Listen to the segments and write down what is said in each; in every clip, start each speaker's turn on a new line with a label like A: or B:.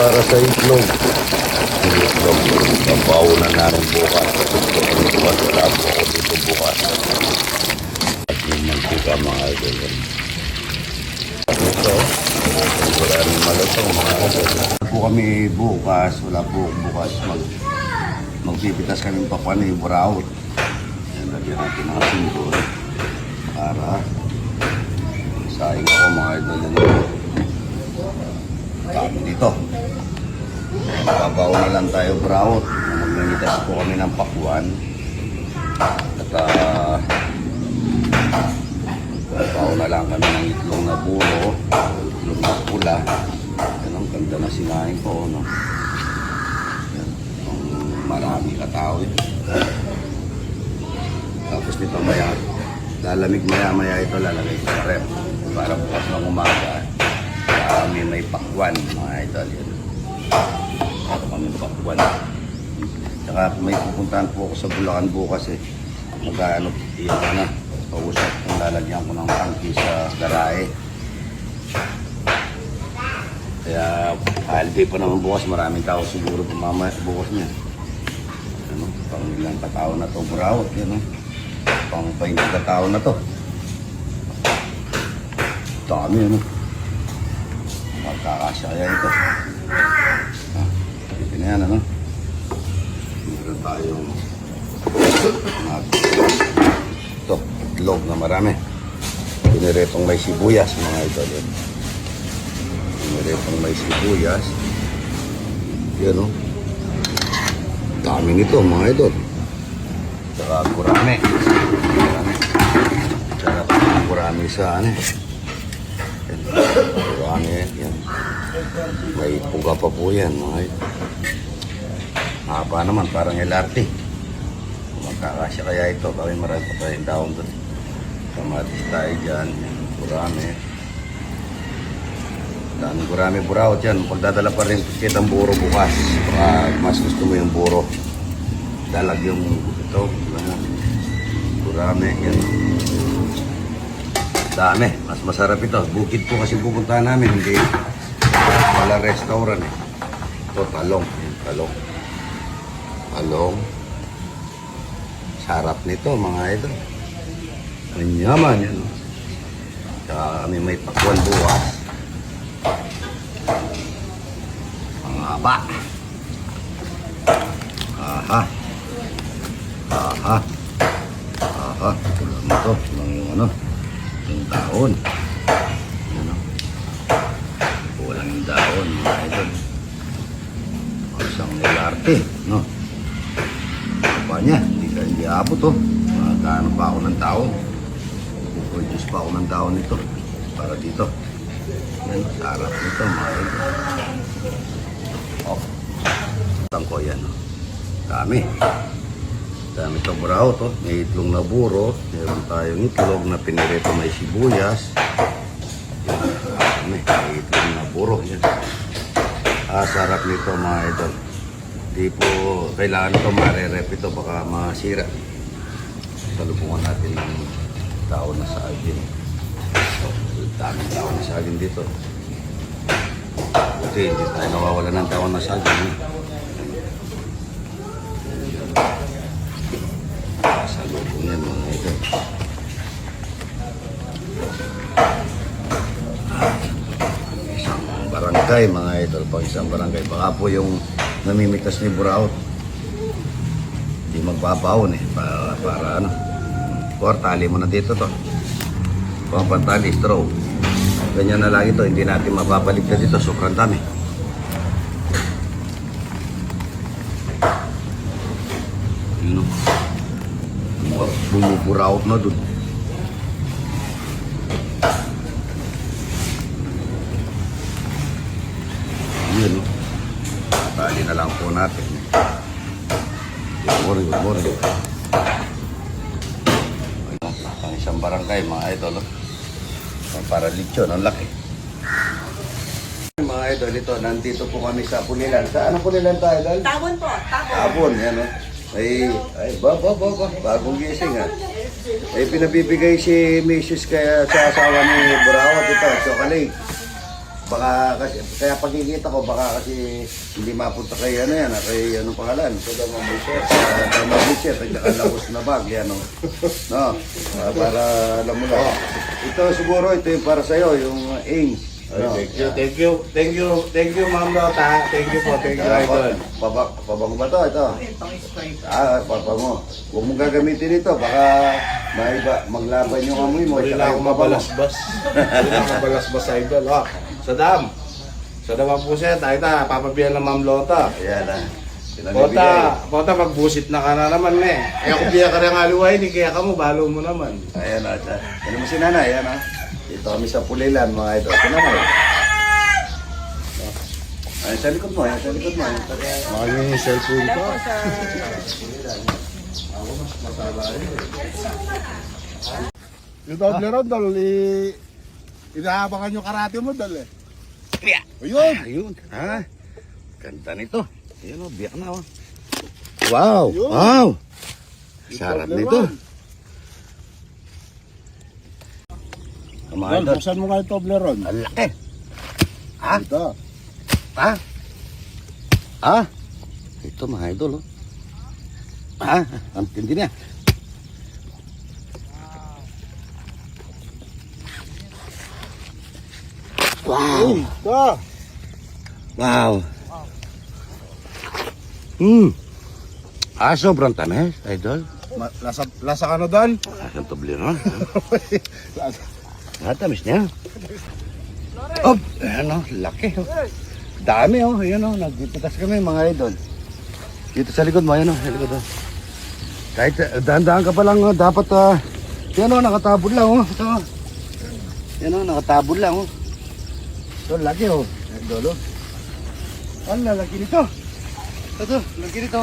A: para sa itlog. Itlog, pabaunan namin bukas. Bukas, wala po ako dito bukas. At yung mantika mga idol. Ito, wala rin malatong mga idol. Wala po kami bukas, wala po bukas. Magpipitas kami pa paano yung buraot. Yan, lagyan natin ang simbol. Para saing ako mga idol. Kami dito. Babaw na lang tayo buraot. Magninitas po kami ng pakwan. At babaw na lang kami ng itlong na buro. Itlong na pula. Yan ang ganda na sinahin ko. No? Yan. Marami katao eh. Tapos nito maya, lalamig maya ito lalagay sa rep. Para bukas ng umaga. Kami may pakwan mga idol yun. Para kami pakwan. Saka may pupuntahan po ako sa Bulacan bukas eh. Magkano yung pausap kung lalagyan ko ng tangki sa garahe. Kaya holiday pa naman bukas, maraming tao siguro pumamaya bukas niya. Ano, pang ilang katao na to buraot yun eh. Pang pahinag katao na to. Dami ano. Magkakasya kaya ito. Ito na yan ano. Meron tayong ito, itlog na marami. Piniretong may sibuyas mga idol. Piniretong may sibuyas. Yan o. Dami nito mga idol. Saka kurame. Sarap ang kurame sa ano. Kurame yan. May puga pa po yan mga idol. Haba naman, parang LRT. Magkakasya kaya ito. Kami marami pa tayong daon doon. Kamatis tayo dyan. Kurame. Daming kurame buraot yan. Pagdadala pa rin kitang buro bukas. Baka mas gusto mo yung buro. Dalag yung ito. Kurame. Yan. Dami. Mas masarap ito. Bukid po kasi pupuntahan namin. Hindi wala restaurant eh. Ito talong. Talong. Talong. Sarap nito mga idol. Manyaman yan. Saka kami may pakwan bukas. Ang haba. Aha. Aha. Aha. Kulang ito. Kulang yung ano. Yung daon. Ano. Kulang yung daon mga idol. Isang LRT. No. Apa niya? Hindi abot oh. Magkano pa ako ng taon. Puproduce pa ako ng taon nito. Para dito. Yan. Sarap nito mga idol. Oh. Tangko yan oh. Dami. Dami ito buraot oh. May itlong na buro. Meron tayong itlog na pinirito may sibuyas. Yan. May itlong na buro. Yan. Sarap nito mga idol. Di po kailangan ito marerep ito baka masira. Salubungan natin ng tao na saging. Daming tao na saging dito. Buti hindi tayo nawawala ng tao na saging. Salubong yan mga ito. Isang barangay mga idol. Pag isang barangay baka po yung namimitas ni buraot. Hindi magbabaon eh. Para ano. Tali mo na dito to. Pantali, straw. Ganyan na lagi to. Hindi natin mababalik na dito. Sobrang dami. Yun o. Bumuburaot na dun. Yun o. Tali na lang po natin. Good morning, good morning. Ang isang barangay, mga idol. Para lechon, ang laki. Mga idol, ito, nandito po kami sa Pulilan. Sa anong Pulilan tayo, idol?
B: Tabon po, tabon.
A: Tabon, yan o. Bagong gising ha. Ay, pinabibigay si Mrs. kaya sa asawa ni Buraot ito, chocolate. Baka kasi, kaya pagkikita ko, baka kasi hindi mapunta kay ano yan, kay anong pangalan? Sa Damabushet. Sa Damabushet, at saka Laos na bag, yan o. No? Para alam mo lang. Ito siguro, ito yung para sa'yo, yung Ings. No?
B: Thank you, Ma'am Lota. Thank you, Idol.
A: Pabango ba to? Ito. Pabango. Huwag mong gagamitin ito. Baka maglaban yung amoy mo.
B: Hindi na ako mabalasbas. Hindi na ako mabalasbas, Idol. Oh, Sadam ang puset. Ito, papabihan ng Ma'am Lota.
A: Ayan na.
B: Pota, magbusit na ka na naman eh. Kaya kung biya ka rin aliway, hindi kaya ka mo, balo mo naman.
A: Ayan na. Ano mo si nanay? Ayan na. Dito kami sa Pulilan, mga ito. Ito naman. Ayan, sa likod mo.
B: Mahal yung cellphone ko.
C: Yung doble round, dol, inaabangan yung karate mo, dol eh. Ayun!
A: Ayun. Ha? Ganda nito. Ayun o, biyak na o. Wow!
C: Ayun.
A: Wow!
C: Yung
A: Sarap
C: doble
A: nito.
C: round.
A: Mga
C: Dol,
A: idol.
C: buksan mo nga yung doble round.
A: Ang laki. Ha?
C: Ito.
A: Ha? Ha? Ito mga idol oh. Ha? Ang tindi niya. Wow!
C: Ito.
A: Wow! Sobrang tamis, idol.
C: Lasa ka na, dol?
A: Asang toblero.
C: Lasa.
A: Tamis niya. Oh, ayan oh, laki oh. Dami oh, ayan oh, nagpipitas kami mga idol. Dito sa likod mo, ayan oh, sa likod oh. Kahit dahan-dahan ka pa lang oh, dapat yan oh, nakatabod lang oh. Ito oh. Yan oh, nakatabod lang oh. Ito, laki oh. Idol oh. Ang lalaki nito. Ito, laki nito.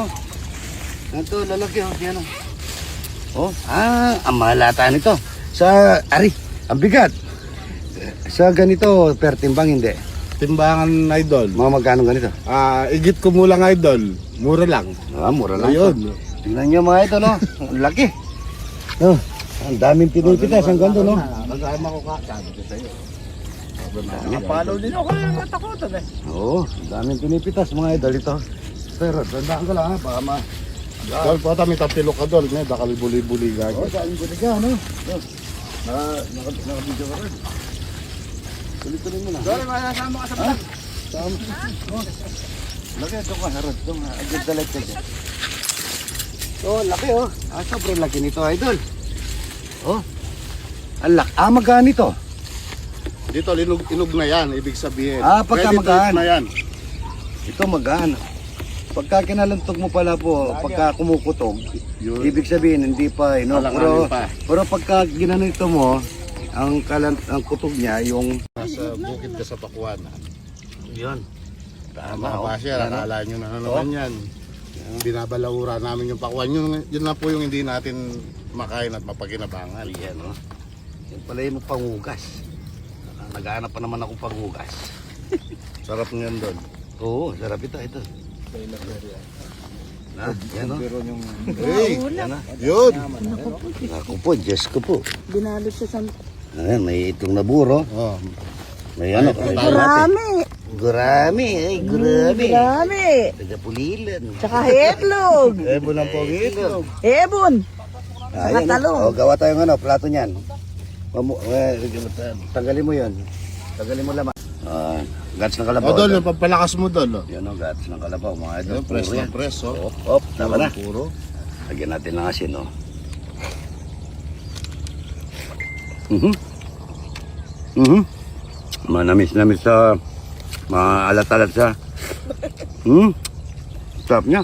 A: Ito, lalaki oh, yan oh. Oh, ang mahalata nito. Sa, ang bigat. Sa ganito, per timbang hindi.
C: Timbangan, idol.
A: Mga magkano ganito?
C: Igit ko mo lang, idol. Mura lang.
A: Mura lang.
C: Ayun.
A: Tingnan nyo mga ito, no? Ang laki. No, ang daming pinipitas, ang ganda, no?
C: Kasama ko ka. Sabi ko sa'yo.
A: Dami.
C: Follow din ako yung natakutan eh.
A: Oo, ang daming pinipitas mga idol ito. Pero, tandaan ko lang ha, baka ma...
C: Dol, pata may tapilok ka, dol. May bakal buli-buli gagi.
A: Oo, dahil ko ka, no? Naka-video ka rin. Tuloy-tuloy mo na.
C: Dol, masasama ka sa vlog.
A: Tama. Oh. Laki, ito ka, harod. Ito nga, agad dalag ka dyan. Oh, laki oh. Sobrang laki nito, idol. Oh. Ang laki. Magkano ito?
C: Dito, inog na yan. Ibig sabihin.
A: Pagka
C: Ready to
A: magaan.
C: eat na yan.
A: Ito magaan. Pagka kinalantog mo pala po, pagka kumukutog,
C: Yun.
A: ibig sabihin hindi pa, no?
C: Alanganin pa.
A: Pero pagka ginanito mo, ang kutog niya, yung...
C: Nasa bukid ka sa Pakuan.
A: Yun. Tama,
C: Mga
A: oh.
C: basher,
A: Yan, oh.
C: akala nyo na naman yan. Binabalawura namin yung Pakuan. Yun na po yung hindi natin makain at mapaginabangan.
A: Yan, oh. Yan pala yung pangugas. Naghahanap pa naman ako pangugas.
C: Sarap niyan doon.
A: Oo, sarap ito. Na, yan, oh.
C: Hey!
A: Yan, oh.
C: Yun!
A: Ako po, Diyos ko po.
D: Binalot siya sa...
A: Ayan, may itong naburo.
C: Oh.
A: May ano,
C: Ay,
D: Gurami!
A: Gurami, gurami.
D: Gurami!
A: Tagapulilan.
D: Tsaka hetlog!
C: Ebo ng pogito.
D: Ebon!
A: Ayan,
D: talong.
A: oh, gawa tayong ano, plato niyan. Tanggalin mo yun. Tanggalin mo laman. Gats ng kalabaw.
C: O doon, yung pampalakas mo doon.
A: Yan o, gats ng kalabaw. Mga ito.
C: Yung press
A: puro
C: na
A: yan.
C: press, oh.
A: Op, tama na.
C: Puro.
A: Lagyan natin ng asin, oh. Manamis-namis sa mga alat-alat sa. Sarap niya.